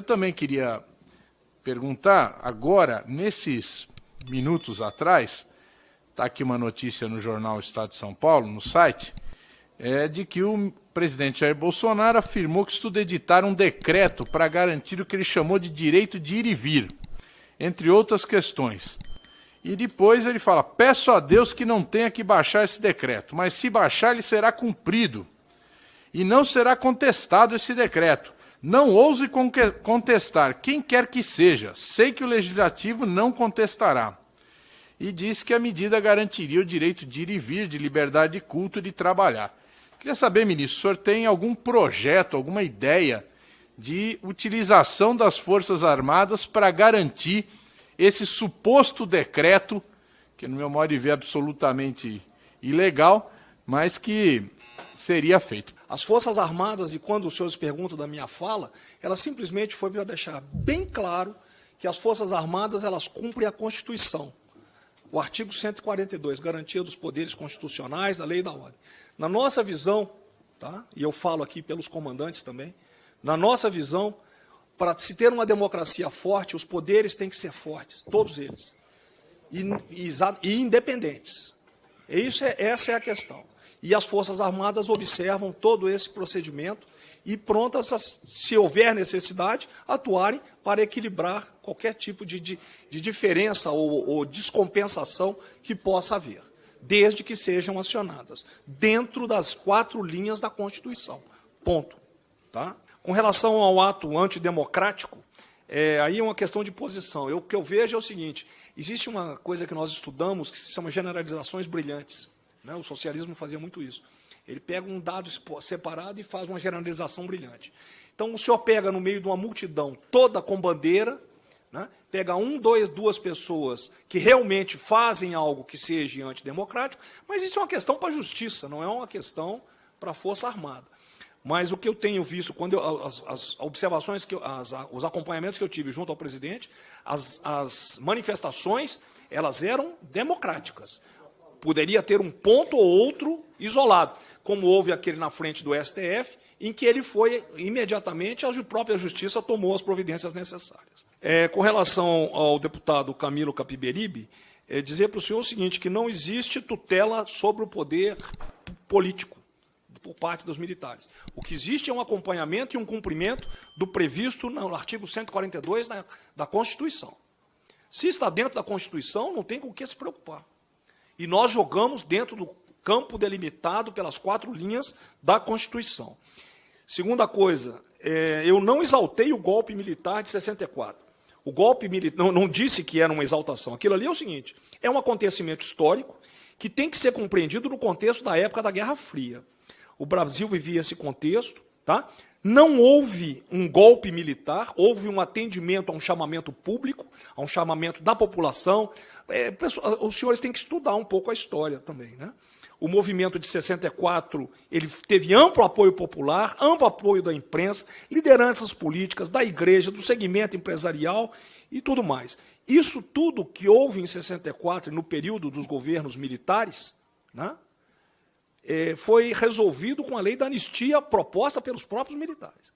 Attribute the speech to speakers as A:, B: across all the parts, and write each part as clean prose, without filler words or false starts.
A: também queria perguntar, agora, nesses minutos atrás, está aqui uma notícia no jornal Estado de São Paulo, no site, de que o presidente Jair Bolsonaro afirmou que estuda editar um decreto para garantir o que ele chamou de direito de ir e vir, entre outras questões. E depois ele fala, peço a Deus que não tenha que baixar esse decreto, mas se baixar ele será cumprido e não será contestado esse decreto. Não ouse contestar quem quer que seja, sei que o Legislativo não contestará. E diz que a medida garantiria o direito de ir e vir, de liberdade de culto e de trabalhar. Queria saber, ministro, o senhor tem algum projeto, alguma ideia de utilização das Forças Armadas para garantir esse suposto decreto, que no meu modo de ver é absolutamente ilegal, mas que seria feito?
B: As Forças Armadas, e quando os senhores perguntam da minha fala, ela simplesmente foi para deixar bem claro que as Forças Armadas elas cumprem a Constituição. O artigo 142, garantia dos poderes constitucionais, da lei e da ordem. Na nossa visão, tá? E eu falo aqui pelos comandantes também, na nossa visão, para se ter uma democracia forte, os poderes têm que ser fortes, todos eles, e independentes. Essa é a questão. E as Forças Armadas observam todo esse procedimento e prontas, se houver necessidade, atuarem para equilibrar qualquer tipo de diferença ou descompensação que possa haver, desde que sejam acionadas, dentro das 4 linhas da Constituição. Ponto. Tá? Com relação ao ato antidemocrático, aí é uma questão de posição. O que eu vejo é o seguinte, existe uma coisa que nós estudamos que se chama generalizações brilhantes. Né? O socialismo fazia muito isso. Ele pega um dado separado e faz uma generalização brilhante. Então, o senhor pega no meio de uma multidão toda com bandeira, né? Pega 2 pessoas que realmente fazem algo que seja antidemocrático, mas isso é uma questão para a justiça, não é uma questão para a Força Armada. Mas o que eu tenho visto, quando as observações, os acompanhamentos que eu tive junto ao presidente, as manifestações, elas eram democráticas. Poderia ter um ponto ou outro isolado, como houve aquele na frente do STF, em que ele foi imediatamente, a própria Justiça tomou as providências necessárias. Com relação ao deputado Camilo Capiberibe, dizer para o senhor o seguinte, que não existe tutela sobre o poder político por parte dos militares. O que existe é um acompanhamento e um cumprimento do previsto no artigo 142 da Constituição. Se está dentro da Constituição, não tem com o que se preocupar. E nós jogamos dentro do campo delimitado pelas 4 linhas da Constituição. Segunda coisa, eu não exaltei o golpe militar de 64. O golpe militar, não disse que era uma exaltação. Aquilo ali é o seguinte, é um acontecimento histórico que tem que ser compreendido no contexto da época da Guerra Fria. O Brasil vivia esse contexto, tá? Não houve um golpe militar, houve um atendimento a um chamamento público, a um chamamento da população. Os senhores têm que estudar um pouco a história também, né? O movimento de 64, ele teve amplo apoio popular, amplo apoio da imprensa, lideranças políticas, da igreja, do segmento empresarial e tudo mais. Isso tudo que houve em 64, no período dos governos militares, né? Foi resolvido com a lei da anistia proposta pelos próprios militares.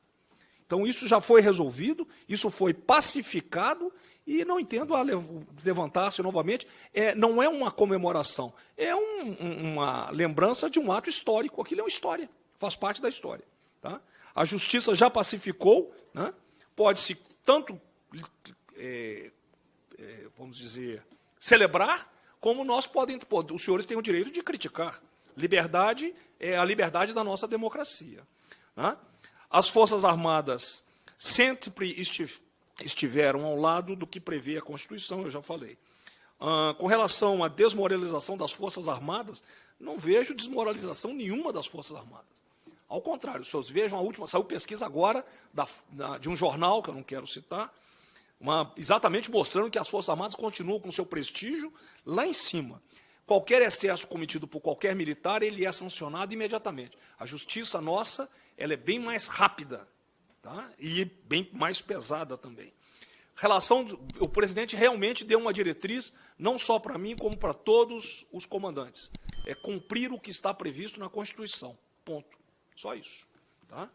B: Então, isso já foi resolvido, isso foi pacificado, e não entendo a levantar-se novamente. Não é uma comemoração, é uma lembrança de um ato histórico. Aquilo é uma história, faz parte da história. Tá? A justiça já pacificou, né? Pode-se tanto, vamos dizer, celebrar, como os senhores têm o direito de criticar. Liberdade é a liberdade da nossa democracia. Né? As Forças Armadas sempre estiveram ao lado do que prevê a Constituição, eu já falei. Com relação à desmoralização das Forças Armadas, não vejo desmoralização nenhuma das Forças Armadas. Ao contrário, se vocês vejam, a última, saiu pesquisa agora de um jornal, que eu não quero citar, exatamente mostrando que as Forças Armadas continuam com seu prestígio lá em cima. Qualquer excesso cometido por qualquer militar, ele é sancionado imediatamente. A justiça nossa, ela é bem mais rápida, tá? E bem mais pesada também. O presidente realmente deu uma diretriz, não só para mim, como para todos os comandantes. É cumprir o que está previsto na Constituição. Ponto. Só isso. Tá?